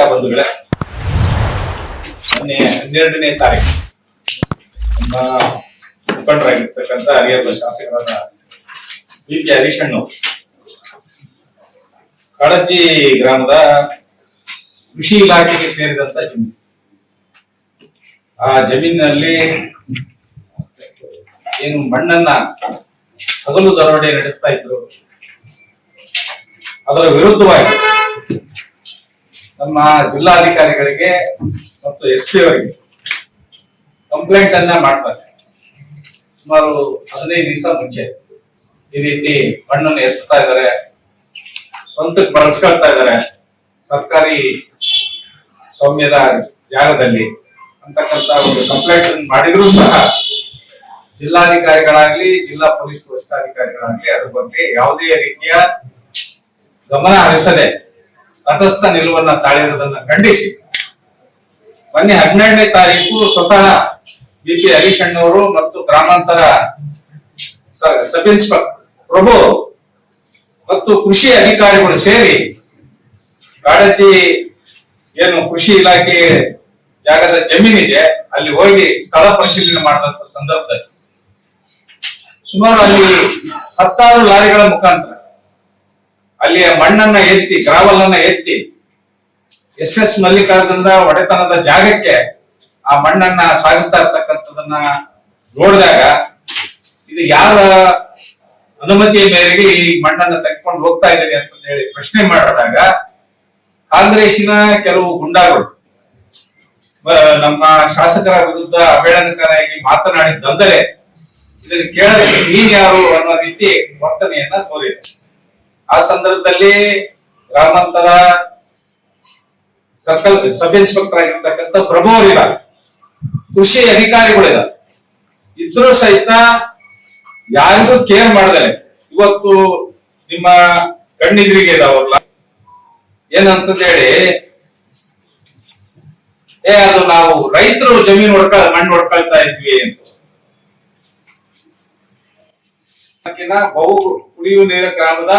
ಪತ್ರಿಕಾ ಬಂಧುಗಳೇ, ಮೊನ್ನೆ 12ನೇ ತಾರೀಕು ನಮ್ಮ ಮುಖಂಡರಾಗಿರ್ತಕ್ಕಂಥ ಹಿರಿಯ ಶಾಸಕರಾದ ಬಿ.ಕೆ. ಹರೀಶಣ್ಣ ಕಾಳಜಿ ಗ್ರಾಮದ ಕೃಷಿ ಇಲಾಖೆಗೆ ಸೇರಿದಂತ ಜಮೀನು, ಆ ಜಮೀನಿನಲ್ಲಿ ಏನು ಮಣ್ಣನ್ನ ಹಗಲು ದರೋಡೆ ನಡೆಸ್ತಾ ಇದ್ರು, ಅದರ ವಿರುದ್ಧವಾಗಿ ನಮ್ಮ ಜಿಲ್ಲಾಧಿಕಾರಿಗಳಿಗೆ ಮತ್ತು SP ಅವರಿಗೆ ಕಂಪ್ಲೇಂಟ್ ಅನ್ನ ಮಾಡ್ತಾರೆ. ಸುಮಾರು 15 ದಿವಸ ಮುಂಚೆ ಈ ರೀತಿ ಮಣ್ಣನ್ನು ಎತ್ತಾ ಇದ್ದಾರೆ, ಸ್ವಂತಕ್ಕೆ ಬಳಸ್ಕೊಳ್ತಾ ಇದ್ದಾರೆ ಸರ್ಕಾರಿ ಸ್ವಾಮ್ಯದ ಜಾಗದಲ್ಲಿ ಅಂತಕ್ಕಂತ ಒಂದು ಕಂಪ್ಲೇಂಟ್ ಮಾಡಿದ್ರು ಸಹ ಜಿಲ್ಲಾಧಿಕಾರಿಗಳಾಗ್ಲಿ ಜಿಲ್ಲಾ ಪೊಲೀಸ್ ವರಿಷ್ಠಾಧಿಕಾರಿಗಳಾಗ್ಲಿ ಅದ್ರ ಬಗ್ಗೆ ಯಾವುದೇ ರೀತಿಯ ಗಮನ ಹರಿಸದೆ ತಟಸ್ಥ ನಿಲುವನ್ನ ತಾಳಿರುವುದನ್ನ ಖಂಡಿಸಿ ಮೊನ್ನೆ 12ನೇ ತಾರೀಕು ಸ್ವತಃ ಬಿ.ಕೆ. ಹರೀಶಣ್ಣವರು ಮತ್ತು ಗ್ರಾಮಾಂತರ ಸಬ್ ಇನ್ಸ್ಪೆಕ್ಟರ್ ಪ್ರಭು ಮತ್ತು ಕೃಷಿ ಅಧಿಕಾರಿಗಳು ಸೇರಿ ಕಾಳಜಿ ಏನು ಕೃಷಿ ಇಲಾಖೆ ಜಾಗದ ಜಮೀನಿದೆ ಅಲ್ಲಿ ಹೋಗಿ ಸ್ಥಳ ಪರಿಶೀಲನೆ ಮಾಡಿದಂತ ಸಂದರ್ಭದಲ್ಲಿ ಸುಮಾರು ಅಲ್ಲಿ 16 ಲಾರಿಗಳ ಮುಖಾಂತರ ಅಲ್ಲಿಯ ಮಣ್ಣನ್ನ ಎತ್ತಿ ಗ್ರಾವಲ್ ಅನ್ನ ಎತ್ತಿ SS ಮಲ್ಲಿಕಾರ್ಜುನದ ಒಡೆತನದ ಜಾಗಕ್ಕೆ ಆ ಮಣ್ಣನ್ನ ಸಾಗಿಸ್ತಾ ಇರ್ತಕ್ಕಂಥದನ್ನ ನೋಡಿದಾಗ ಇದು ಯಾರ ಅನುಮತಿಯ ಮೇರೆಗೆ ಈ ಮಣ್ಣನ್ನ ತೆಗೆದುಕೊಂಡು ಹೋಗ್ತಾ ಇದ್ದೀರಿ ಅಂತ ಹೇಳಿ ಪ್ರಶ್ನೆ ಮಾಡಿದಾಗ ಕಾಂಗ್ರೆಸ್ಸಿನ ಕೆಲವು ಗುಂಡಾಗಳು ನಮ್ಮ ಶಾಸಕರ ವಿರುದ್ಧ ಅವೇಳನಕಾರಿಯಾಗಿ ಮಾತನಾಡಿದ್ದಂದರೆ ಇದನ್ನು ಕೇಳದೆ ನೀನ್ ಯಾರು ಅನ್ನೋ ರೀತಿ ವರ್ತನೆಯನ್ನ ತೋರಿದೆ. ಆ ಸಂದರ್ಭದಲ್ಲಿ ಗ್ರಾಮಾಂತರ ಸರ್ಕಲ್ ಸಬ್ ಇನ್ಸ್ಪೆಕ್ಟರ್ ಆಗಿರ್ತಕ್ಕಂಥ ಪ್ರಭು ಅವರಿದ್ದಾರೆ, ಕೃಷಿ ಅಧಿಕಾರಿಗಳಿದ್ದಾರೆ, ಇದ್ರೂ ಸಹಿತ ಯಾರಿಗೂ ಕೇರ್ ಮಾಡದೆ ಇವತ್ತು ನಿಮ್ಮ ಕಣ್ಣೆದುರಿಗೆ ಇದಾವಲ್ಲ ಏನಂತ ಹೇಳಿ ಅದು ನಾವು ರೈತರು ಜಮೀನು ಮಣ್ಣು ಹೊಡ್ಕೊಳ್ತಾ ಇದ್ವಿ ಅಂತ ಬಹು ಕುಡಿಯುವ ನೀರಿನ ಗ್ರಾಮದ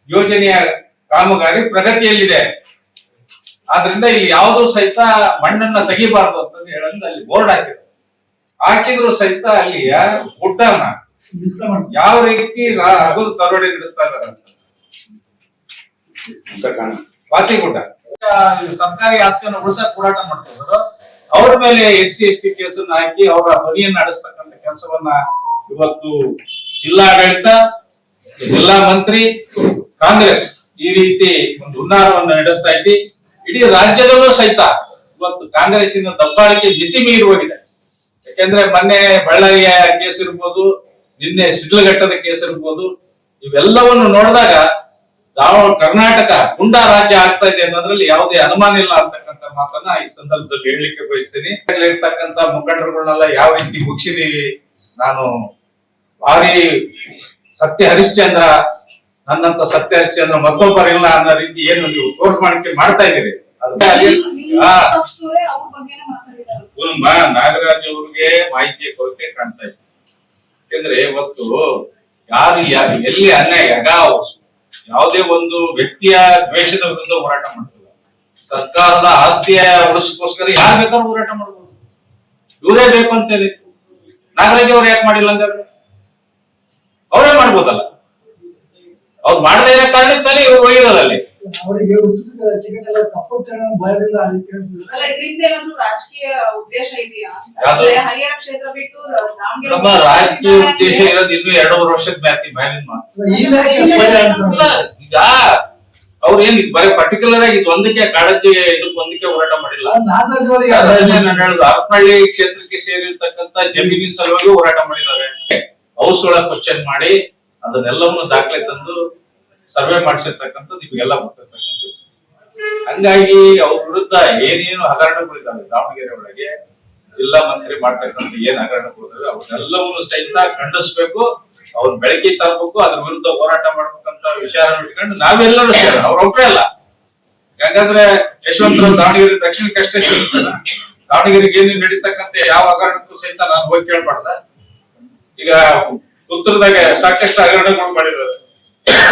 ಯೋಜನೆಯ ಕಾಮಗಾರಿ ಪ್ರಗತಿಯಲ್ಲಿದೆ, ಆದ್ರಿಂದ ಇಲ್ಲಿ ಯಾವುದೂ ಸಹಿತ ಮಣ್ಣನ್ನ ತೆಗಿಬಾರ್ದು ಅಂತ ಹೇಳಂದು ಅಲ್ಲಿ ಬೋರ್ಡ್ ಹಾಕಿದ್ರು ಸಹಿತ ಅಲ್ಲಿಯ ಗುಡ್ಡನ್ನ ಯಾವ ರೀತಿ ಹಗಲು ದರೋಡೆ ನಡೆಸ್ತಾ ಇದ್ದಾರೆ ಅಂತ ಬಾತಿಗುಡ್ಡ ಸರ್ಕಾರಿ ಆಸ್ತಿಯನ್ನು ಉಳಿಸಕ್ ಹೋರಾಟ ಮಾಡ್ತಾ ಇದ್ರು. ಅವ್ರ ಮೇಲೆ SC ST ಕೇಸನ್ನ ಹಾಕಿ ಅವರ ಧ್ವನಿಯನ್ನ ನಡೆಸ್ತಕ್ಕಂಥ ಕೆಲಸವನ್ನ ಇವತ್ತು ಜಿಲ್ಲಾಡಳಿತ, ಜಿಲ್ಲಾ ಮಂತ್ರಿ, ಕಾಂಗ್ರೆಸ್ ಈ ರೀತಿ ಒಂದು ಹುನ್ನಾರವನ್ನು ನಡೆಸ್ತಾ ಇದ್ದಿ. ಇಡೀ ರಾಜ್ಯದಲ್ಲೂ ಸಹಿತ ಇವತ್ತು ಕಾಂಗ್ರೆಸ್ಸಿನ ದಬ್ಬಾಳಿಕೆ ಮಿತಿ ಮೀರಿ ಹೋಗಿದೆ. ಯಾಕೆಂದ್ರೆ ಮೊನ್ನೆ ಬಳ್ಳಾರಿಯ ಕೇಸ್ ಇರ್ಬೋದು, ನಿನ್ನೆ ಶಿಡ್ಲಘಟ್ಟದ ಕೇಸ್ ಇರ್ಬೋದು, ಇವೆಲ್ಲವನ್ನು ನೋಡಿದಾಗ ಕರ್ನಾಟಕ ಗುಂಡಾ ರಾಜ್ಯ ಆಗ್ತಾ ಇದೆ ಅನ್ನೋದ್ರಲ್ಲಿ ಯಾವುದೇ ಅನುಮಾನ ಇಲ್ಲ ಅಂತಕ್ಕಂಥ ಮಾತನ್ನ ಈ ಸಂದರ್ಭದಲ್ಲಿ ಹೇಳಲಿಕ್ಕೆ ಬಯಸ್ತೀನಿ. ಇರ್ತಕ್ಕಂಥ ಮುಖಂಡರುಗಳನ್ನೆಲ್ಲ ಯಾವ ರೀತಿ ಮುಗಿಸಿದೀವಿ, ನಾನು ಭಾರಿ ಸತ್ಯ ಹರಿಶ್ಚಂದ್ರ, ನನ್ನಂತ ಸತ್ಯ ಹರಿಶ್ಚಂದ್ರ ಮತ್ತೊಬ್ಬರಿಲ್ಲ ಅನ್ನೋ ರೀತಿ ಏನು ನೀವು ತೋರ್ಪಣಿಕೆ ಮಾಡ್ತಾ ಇದ್ದೀರಿ. ನಾಗರಾಜ್ ಅವ್ರಿಗೆ ಮಾಹಿತಿಯ ಕೊರತೆ ಕಾಣ್ತಾ ಇದೆ. ಯಾಕೆಂದ್ರೆ ಇವತ್ತು ಯಾರು ಎಲ್ಲಿ ಅನ್ಯಾಯ ಯಾವುದೇ ಒಂದು ವ್ಯಕ್ತಿಯ ದ್ವೇಷದ ವಿರುದ್ಧ ಹೋರಾಟ ಮಾಡ್ತಿಲ್ಲ, ಸರ್ಕಾರದ ಆಸ್ತಿಯ ಉಳಿಸಕ್ಕೋಸ್ಕರ ಯಾರು ಬೇಕಾದ್ರೂ ಹೋರಾಟ ಮಾಡ್ಬೋದು. ಇವರೇ ಬೇಕು ಅಂತೇಳಿ ನಾಗರಾಜ್ ಅವ್ರು ಯಾಕೆ ಮಾಡಿಲ್ಲ ಹಂಗಾದ್ರೆ? ಅವರೇ ಮಾಡ್ಬೋದಲ್ಲ, ಅವ್ರು ಮಾಡದೇ ಇರೋ ಕಾರಣಕ್ಕಾಗಿ ಇವ್ರು ಹೋಗಿರೋದಲ್ಲಿ. ಅವರಿಗೆ ಭಯದಿಂದ ರಾಜಕೀಯ ಉದ್ದೇಶ ಇದೆಯಾ? ಹರಿಹರ ಕ್ಷೇತ್ರ ಬಿಟ್ಟು ನಮ್ಮ ರಾಜಕೀಯ ಉದ್ದೇಶ ಇರೋದು ಇನ್ನು 2 ವರ್ಷದ ಮೇಲಿನ ಮಾತು. ಈಗ ಅವ್ರು ಏನ್ ಬರೀ ಪರ್ಟಿಕ್ಯುಲರ್ ಆಗಿ ಇದು ಒಂದಕ್ಕೆ ಕಾಳಜಿ ಇದಕ್ಕೆ ಒಂದಕ್ಕೆ ಹೋರಾಟ ಮಾಡಿಲ್ಲ. ನಾನು ಹೇಳುದು ಹರಪನಹಳ್ಳಿ ಕ್ಷೇತ್ರಕ್ಕೆ ಸೇರಿರ್ತಕ್ಕಂಥ ಜಮೀನಿನ ಸಲುವಾಗಿ ಹೋರಾಟ ಮಾಡಿದ್ದಾರೆ. ಹೌಸ್ ಒಳಗೆ ಕ್ವಶನ್ ಮಾಡಿ ಅದನ್ನೆಲ್ಲವನ್ನು ದಾಖಲೆ ತಂದು ಸರ್ವೆ ಮಾಡಿಸಿರ್ತಕ್ಕಂಥದ್ದು ನಿಮಗೆಲ್ಲ ಗೊತ್ತಿರ್ತಕ್ಕಂಥದ್ದು. ಹಂಗಾಗಿ ಅವ್ರ ವಿರುದ್ಧ ಏನೇನು ಹಗರಣಗಳಿದ್ದಾವೆ ದಾವಣಗೆರೆ ಒಳಗೆ ಜಿಲ್ಲಾ ಮಂತ್ರಿ ಮಾಡ್ತಕ್ಕಂಥ ಏನ್ ಹಗರಣಗಳಿದ್ದಾವೆ ಅವನ್ನೆಲ್ಲವನ್ನು ಸಹಿತ ಖಂಡಿಸ್ಬೇಕು, ಅವ್ರ ಬೆಳಕಿ ತರಬೇಕು, ಅದ್ರ ವಿರುದ್ಧ ಹೋರಾಟ ಮಾಡ್ಬೇಕಂತ ವಿಚಾರ ಇಟ್ಕೊಂಡು ನಾವೆಲ್ಲರೂ ಸೇರ ಅವ್ರೊಬ್ಬರೇ ಅಲ್ಲ. ಯಾಕಂದ್ರೆ ಯಶವಂತರಾವ್ ದಾವಣಗೆರೆ ದಕ್ಷಿಣಕ್ಕೆ ಅಷ್ಟೇ ಸೇರ್ತಾರ, ದಾವಣಗೆರೆಗೆ ಏನು ನಡೀತಕ್ಕಂಥ ಯಾವ ಹಗರಣಕ್ಕೂ ಸಹಿತ ನಾನು ಹೋಗಿ ಕೇಳ್ಬಾರ್ದ. ಈಗ ಉತ್ತರದಾಗ ಸಾಕಷ್ಟು ಹಗರಣಗಳು ಮಾಡಿರೋದು,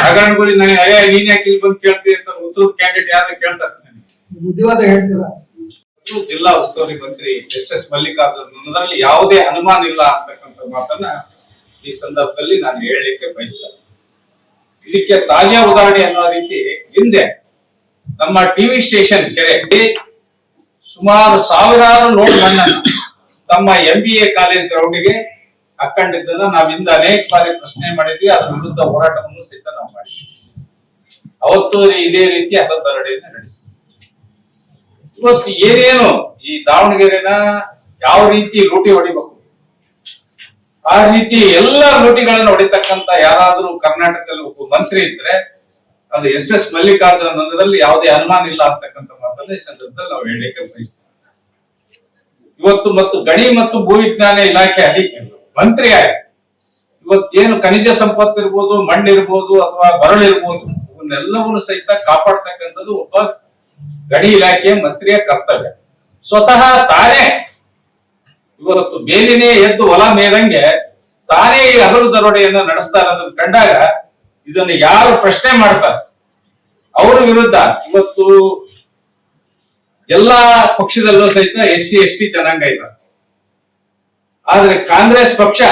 ಹಗರಣಗಳು ನೀನ್ ಯಾಕೆ ಇಲ್ಲಿ ಬಂದು ಕೇಳ್ತೀವಿ ಅಂತ ಉತ್ತರದ ಕ್ಯಾಂಡಿಡೇಟ್ ಯಾರು ಕೇಳ್ತಾರೆ. ಬುದ್ಧಿವಾದ ಹೇಳ್ತೀರಾ? ಜಿಲ್ಲಾ ಉಸ್ತುವಾರಿ ಮಂತ್ರಿ ಎಸ್ ಮಲ್ಲಿಕಾರ್ಜುನ್ ಅನ್ನೋದ್ರಲ್ಲಿ ಯಾವುದೇ ಅನುಮಾನ ಇಲ್ಲ ಅಂತಕ್ಕಂಥ ಮಾತನ್ನ ಈ ಸಂದರ್ಭದಲ್ಲಿ ನಾನು ಹೇಳಲಿಕ್ಕೆ ಬಯಸ್ತೇನೆ. ಇದಕ್ಕೆ ತಾಜಾ ಉದಾಹರಣೆ ಅನ್ನೋ ರೀತಿ ಹಿಂದೆ ನಮ್ಮ ಟಿವಿ ಸ್ಟೇಷನ್ ಕೆರೆ ಸುಮಾರು ಸಾವಿರಾರು ಲೋಡ್ ಮಣ್ಣನ್ನು ತಮ್ಮ MBA ಕಾಲೇಜ್ ಗ್ರೌಂಡ್ಗೆ ಹಾಕೊಂಡಿದ್ದನ್ನ ನಾವು ಹಿಂದೆ ಅನೇಕ ಬಾರಿ ಪ್ರಶ್ನೆ ಮಾಡಿದ್ವಿ. ಅದರ ವಿರುದ್ಧ ಹೋರಾಟವನ್ನು ಸಹಿತ ನಾವು ಮಾಡಿದ್ವಿ. ಅವತ್ತು ಇದೇ ರೀತಿ ಹತಧರಣೆಯನ್ನು ನಡೆಸಿದ್ವಿ. ಇವತ್ತು ಏನೇನು ಈ ದಾವಣಗೆರೆನ ಯಾವ ರೀತಿ ಲೂಟಿ ಹೊಡಿಬೇಕು ಆ ರೀತಿ ಎಲ್ಲ ಲೂಟಿಗಳನ್ನು ಹೊಡಿತಕ್ಕಂತ ಯಾರಾದ್ರೂ ಕರ್ನಾಟಕದಲ್ಲಿ ಒಬ್ಬ ಮಂತ್ರಿ ಇದ್ರೆ ಅದು ಎಸ್ ಮಲ್ಲಿಕಾರ್ಜುನ್ ಅನ್ನೋದ್ರಲ್ಲಿ ಯಾವುದೇ ಅನುಮಾನ ಇಲ್ಲ ಅಂತಕ್ಕಂಥ ಮಾತನ್ನ ಈ ಸಂದರ್ಭದಲ್ಲಿ ನಾವು ಹೇಳಲಿಕ್ಕೆ ಬಯಸ್ತೇವೆ. ಇವತ್ತು ಮತ್ತು ಗಣಿ ಮತ್ತು ಭೂ ವಿಜ್ಞಾನ ಇಲಾಖೆ ಅಧಿಕಾರಿಗಳು ಮಂತ್ರಿ ಆಗಿ ಇವತ್ತೇನು ಖನಿಜ ಸಂಪತ್ತು ಇರ್ಬೋದು, ಮಣ್ಣಿರ್ಬೋದು ಅಥವಾ ಬರಳಿರ್ಬೋದು, ಇವನ್ನೆಲ್ಲವನ್ನು ಸಹಿತ ಕಾಪಾಡ್ತಕ್ಕಂಥದ್ದು ಒಬ್ಬ ಗಣಿ ಇಲಾಖೆಯ ಮಂತ್ರಿಯ ಕರ್ತವ್ಯ. ಸ್ವತಃ ತಾನೇ ಇವತ್ತು ಬೇಲಿನೇ ಎದ್ದು ಹೊಲ ಮೇದಂಗೆ ತಾನೇ ಈ ಹಗಲು ದರೋಡೆಯನ್ನ ನಡೆಸ್ತಾ ಇರೋದನ್ನ ಕಂಡಾಗ ಇದನ್ನು ಯಾರು ಪ್ರಶ್ನೆ ಮಾಡ್ತಾರೆ ಅವರ ವಿರುದ್ಧ ಇವತ್ತು ಎಲ್ಲಾ ಪಕ್ಷದಲ್ಲೂ ಸಹಿತ SC/ST ಜನಾಂಗ ಇದೆ. ಆದ್ರೆ ಕಾಂಗ್ರೆಸ್ ಪಕ್ಷ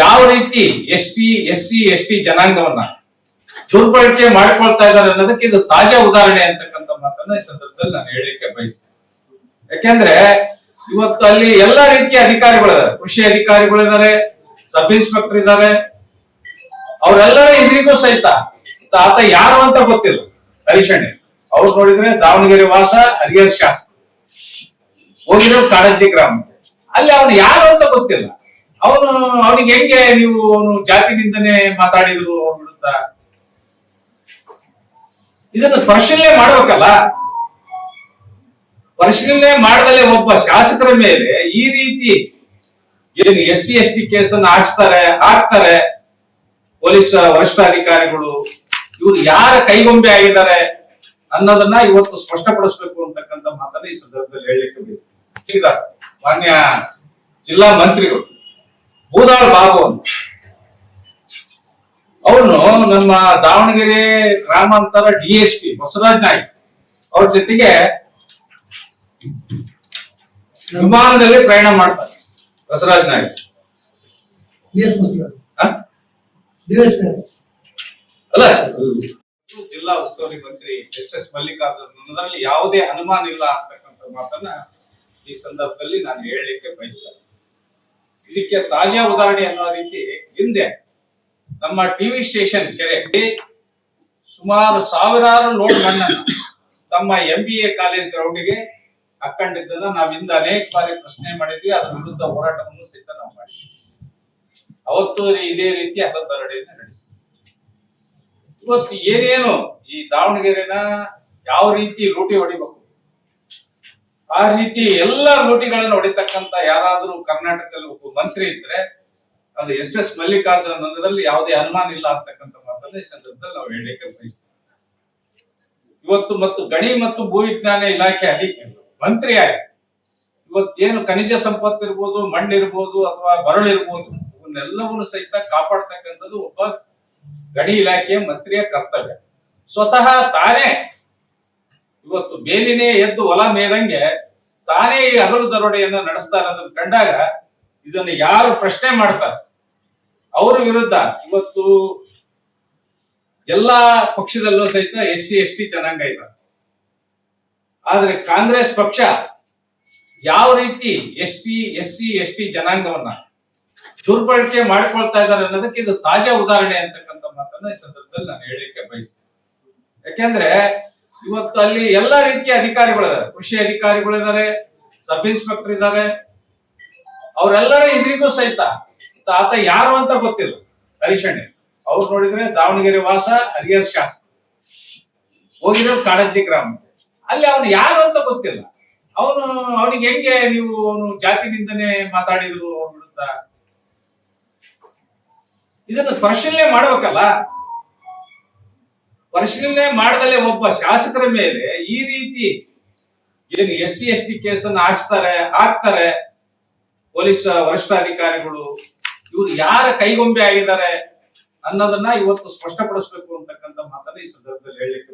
ಯಾವ ರೀತಿ SC/ST ಜನಾಂಗವನ್ನ ದುರ್ಬಳಕೆ ಮಾಡ್ಕೊಳ್ತಾ ಇದ್ದಾರೆ ಅನ್ನೋದಕ್ಕೆ ಇದು ತಾಜಾ ಉದಾಹರಣೆ ಅಂತಕ್ಕಂಥ ಮಾತನ್ನ ಈ ಸಂದರ್ಭದಲ್ಲಿ ನಾನು ಹೇಳಲಿಕ್ಕೆ ಬಯಸ್ತೇನೆ. ಯಾಕೆಂದ್ರೆ ಇವತ್ತು ಅಲ್ಲಿ ಎಲ್ಲಾ ರೀತಿಯ ಅಧಿಕಾರಿಗಳಿದ್ದಾರೆ. ಕೃಷಿ ಅಧಿಕಾರಿಗಳಿದ್ದಾರೆ, ಸಬ್ ಇನ್ಸ್ಪೆಕ್ಟರ್ ಇದ್ದಾರೆ. ಅವರೆಲ್ಲರ ಎದುರಿಗೂ ಸಹಿತ ಆತ ಯಾರು ಅಂತ ಗೊತ್ತಿಲ್ಲ. ಹರೀಶಣ್ಣ ಅವ್ರು ನೋಡಿದ್ರೆ ದಾವಣಗೆರೆ ವಾಸ, ಹರಿಹರ ಶಾಸಕ, ಹೋಗಿರೋ ಕಾಳಜಿ ಗ್ರಾಮ. ಅಲ್ಲಿ ಅವನು ಯಾರು ಅಂತ ಗೊತ್ತಿಲ್ಲ. ಅವನಿಗೆ ಹೆಂಗೆ ನೀವು ಜಾತಿನಿಂದನೇ ಮಾತಾಡಿದ್ರು ಅವ್ರ ವಿರುದ್ಧ? ಇದನ್ನು ಪರಿಶೀಲನೆ ಮಾಡ್ಬೇಕಲ್ಲ. ಪರಿಶೀಲನೆ ಮಾಡದಲ್ಲೇ ಒಬ್ಬ ಶಾಸಕರ ಮೇಲೆ ಈ ರೀತಿ ಏನು SC/ST ಕೇಸನ್ನು ಹಾಕ್ತಾರೆ ಪೊಲೀಸ್ ವರಿಷ್ಠಾಧಿಕಾರಿಗಳು. ಇವರು ಯಾರ ಕೈಗೊಂಬೆ ಆಗಿದ್ದಾರೆ ಅನ್ನೋದನ್ನ ಇವತ್ತು ಸ್ಪಷ್ಟಪಡಿಸಬೇಕು ಅಂತಕ್ಕಂಥ ಮಾತನ್ನ ಈ ಸಂದರ್ಭದಲ್ಲಿ ಹೇಳಲಿಕ್ಕೆ ಬಯಸ್ತಾರೆ. ಮಾನ್ಯ ಜಿಲ್ಲಾ ಮಂತ್ರಿಗಳು ಬೂದಾಳ್ ಬಾಬು ಅಂತ ಅವನು ನಮ್ಮ ದಾವಣಗೆರೆ ಗ್ರಾಮಾಂತರ DSP ಬಸವರಾಜ್ ನಾಯ್ಕ ಅವ್ರ ಜೊತೆಗೆ ವಿಮಾನದಲ್ಲಿ ಪ್ರಯಾಣ ಮಾಡ್ತಾರೆ. ಬಸವರಾಜ್ ನಾಯ್ಕ ಅಲ್ಲ, ಜಿಲ್ಲಾ ಉಸ್ತುವಾರಿ ಮಂತ್ರಿ ಎಸ್ ಮಲ್ಲಿಕಾರ್ಜುನ್ ಅನ್ನೋದ್ರಲ್ಲಿ ಯಾವುದೇ ಅನುಮಾನ ಇಲ್ಲ ಅಂತಕ್ಕಂಥ ಮಾತನ್ನ ಈ ಸಂದರ್ಭದಲ್ಲಿ ನಾನು ಹೇಳಲಿಕ್ಕೆ ಬಯಸ್ತೇನೆ. ಇದಕ್ಕೆ ತಾಜಾ ಉದಾಹರಣೆ ಅನ್ನೋ ರೀತಿ ಹಿಂದೆ ನಮ್ಮ ಟಿವಿ ಸ್ಟೇಷನ್ ಕೆರೆ ಸುಮಾರು ಸಾವಿರಾರು ಲೋಡ್ ಮಣ್ಣನ್ನು ತಮ್ಮ MBA ಕಾಲೇಜ್ ಗ್ರೌಂಡ್ಗೆ ಹಾಕೊಂಡಿದ್ದನ್ನ ನಾವು ಹಿಂದೆ ಅನೇಕ ಬಾರಿ ಪ್ರಶ್ನೆ ಮಾಡಿದ್ವಿ. ಅದರ ವಿರುದ್ಧ ಹೋರಾಟವನ್ನು ಸಹಿತ ನಾವು ಮಾಡಿದ್ವಿ. ಅವತ್ತು ಇದೇ ರೀತಿ ಹತಧರಣೆಯನ್ನು ನಡೆಸಿದ್ವಿ. ಇವತ್ತು ಏನೇನು ಈ ದಾವಣಗೆರೆನ ಯಾವ ರೀತಿ ಲೂಟಿ ಹೊಡಿಬೇಕು ಆ ರೀತಿ ಎಲ್ಲ ಲೂಟಿಗಳನ್ನು ಹೊಡಿತಕ್ಕಂತ ಯಾರಾದ್ರೂ ಕರ್ನಾಟಕದಲ್ಲಿ ಒಬ್ಬ ಮಂತ್ರಿ ಇದ್ರೆ ಅದು ಎಸ್ ಮಲ್ಲಿಕಾರ್ಜುನ್ ಅನ್ನೋದ್ರಲ್ಲಿ ಯಾವುದೇ ಅನುಮಾನ ಇಲ್ಲ ಅಂತಕ್ಕಂಥ ಮಾತನ್ನ ಈ ಸಂದರ್ಭದಲ್ಲಿ ನಾವು ಹೇಳಲಿಕ್ಕೆ ಬಯಸ್ತೇವೆ. ಇವತ್ತು ಮತ್ತು ಗಣಿ ಮತ್ತು ಭೂ ವಿಜ್ಞಾನ ಇಲಾಖೆ ಅಧಿಕಾರಿಗಳು ಮಂತ್ರಿ ಆಗಿ ಇವತ್ತೇನು ಖನಿಜ ಸಂಪತ್ತು ಇರ್ಬೋದು, ಮಣ್ಣಿರ್ಬೋದು ಅಥವಾ ಬರಳಿರ್ಬೋದು, ಇವನ್ನೆಲ್ಲವನ್ನು ಸಹಿತ ಕಾಪಾಡ್ತಕ್ಕಂಥದ್ದು ಒಬ್ಬ ಗಣಿ ಇಲಾಖೆಯ ಮಂತ್ರಿಯ ಕರ್ತವ್ಯ. ಸ್ವತಃ ತಾನೇ ಇವತ್ತು ಬೇಲಿನೇ ಎದ್ದು ಹೊಲ ಮೇದಂಗೆ ತಾನೇ ಈ ಹಗಲು ದರೋಡೆಯನ್ನ ನಡೆಸ್ತಾ ಇರೋದನ್ನ ಕಂಡಾಗ ಇದನ್ನು ಯಾರು ಪ್ರಶ್ನೆ ಮಾಡ್ತಾರೆ ಅವರ ವಿರುದ್ಧ ಇವತ್ತು ಎಲ್ಲಾ ಪಕ್ಷದಲ್ಲೂ ಸಹಿತ SC/ST ಜನಾಂಗ ಇದೆ. ಆದ್ರೆ ಕಾಂಗ್ರೆಸ್ ಪಕ್ಷ ಯಾವ ರೀತಿ SC/ST ಜನಾಂಗವನ್ನ ದುರ್ಬಳಕೆ ಮಾಡ್ಕೊಳ್ತಾ ಇದ್ದಾರೆ ಅನ್ನೋದಕ್ಕೆ ಇದು ತಾಜಾ ಉದಾಹರಣೆ ಅಂತಕ್ಕಂಥ ಮಾತನ್ನ ಈ ಸಂದರ್ಭದಲ್ಲಿ ನಾನು ಹೇಳಲಿಕ್ಕೆ ಬಯಸ್ತೇನೆ. ಯಾಕೆಂದ್ರೆ ಇವತ್ತು ಅಲ್ಲಿ ಎಲ್ಲಾ ರೀತಿಯ ಅಧಿಕಾರಿಗಳಿದ್ದಾರೆ. ಕೃಷಿ ಅಧಿಕಾರಿಗಳಿದ್ದಾರೆ, ಸಬ್ ಇನ್ಸ್ಪೆಕ್ಟರ್ ಇದ್ದಾರೆ. ಅವರೆಲ್ಲರ ಎದುರಿಗೂ ಸಹಿತ ಆತ ಯಾರು ಅಂತ ಗೊತ್ತಿಲ್ಲ. ಹರೀಶಣ್ಣ ಅವ್ರು ನೋಡಿದ್ರೆ ದಾವಣಗೆರೆ ವಾಸ, ಹರಿಹರ ಶಾಸಕ, ಹೋಗಿರೋ ಕಾಳಜಿ ಗ್ರಾಮ. ಅಲ್ಲಿ ಅವನು ಯಾರು ಅಂತ ಗೊತ್ತಿಲ್ಲ. ಅವನಿಗೆ ಹೆಂಗೆ ನೀವು ಜಾತಿನಿಂದನೇ ಮಾತಾಡಿದ್ರು ಅವ್ರ ವಿರುದ್ಧ? ಇದನ್ನು ಪರಿಶೀಲನೆ ಮಾಡ್ಬೇಕಲ್ಲ. ಪರಿಶೀಲನೆ ಮಾಡದಲ್ಲೇ ಒಬ್ಬ ಶಾಸಕರ ಮೇಲೆ ಈ ರೀತಿ ಏನು SC/ST ಕೇಸನ್ನು ಹಾಕ್ತಾರೆ ಪೊಲೀಸ್ ವರಿಷ್ಠಾಧಿಕಾರಿಗಳು. ಇವರು ಯಾರ ಕೈಗೊಂಬೆ ಆಗಿದ್ದಾರೆ ಅನ್ನೋದನ್ನ ಇವತ್ತು ಸ್ಪಷ್ಟಪಡಿಸಬೇಕು ಅಂತಕ್ಕಂಥ ಮಾತನ್ನ ಈ ಸಂದರ್ಭದಲ್ಲಿ ಹೇಳಲಿಕ್ಕೆ